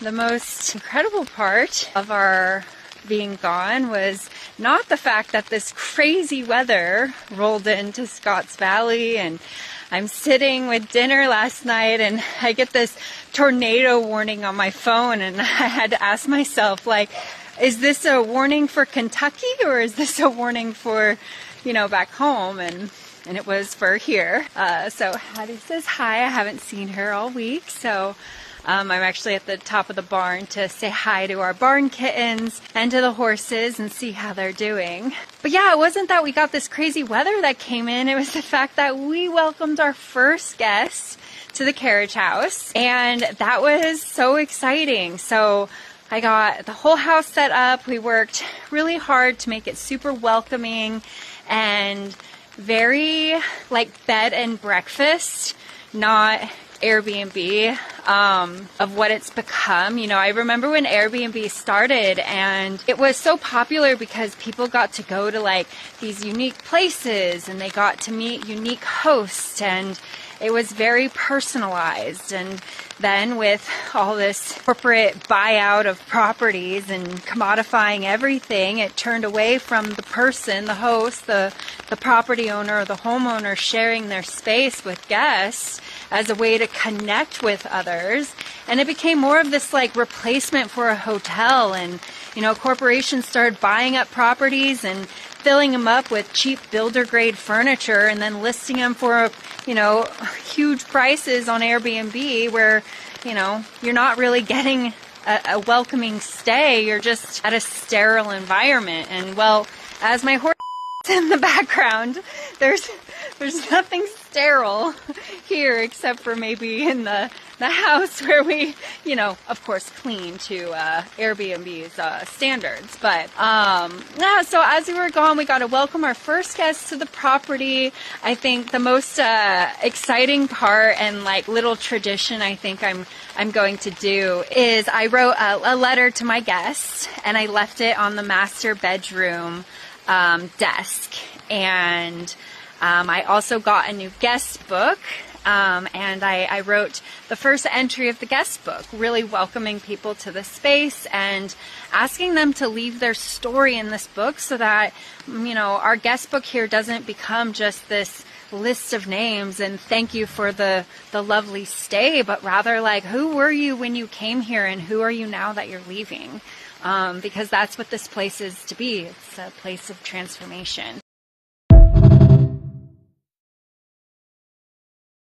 The most incredible part of our being gone was not the fact that this crazy weather rolled into Scotts Valley, and I'm sitting with dinner last night and I get this tornado warning on my phone, and I had to ask myself, like, is this a warning for Kentucky or is this a warning for, back home? And it was for here. So Hattie says hi. I haven't seen her all week, so I'm actually at the top of the barn to say hi to our barn kittens and to the horses and see how they're doing. But yeah, it wasn't that we got this crazy weather that came in. It was the fact that we welcomed our first guest to the carriage house, and that was so exciting. So I got the whole house set up. We worked really hard to make it super welcoming and very like bed and breakfast, not Airbnb, of what it's become. I remember when Airbnb started and it was so popular because people got to go to like these unique places and they got to meet unique hosts, and it was very personalized. And then with all this corporate buyout of properties and commodifying everything, it turned away from the person, the host, the property owner or the homeowner sharing their space with guests as a way to connect with others. And it became more of this like replacement for a hotel. And, corporations started buying up properties and filling them up with cheap builder grade furniture and then listing them for, huge prices on Airbnb where, you're not really getting a welcoming stay. You're just at a sterile environment. And well, as my horse in the background, there's nothing sterile here except for maybe in the house where we, of course clean to Airbnb's standards. But yeah, so as we were gone, we got to welcome our first guests to the property. I think the most exciting part and like little tradition I think I'm going to do is I wrote a letter to my guests and I left it on the master bedroom desk. And I also got a new guest book, and I wrote the first entry of the guest book, really welcoming people to the space and asking them to leave their story in this book so that, our guest book here doesn't become just this list of names and thank you for the lovely stay, but rather like, who were you when you came here and who are you now that you're leaving? Because that's what this place is to be. It's a place of transformation.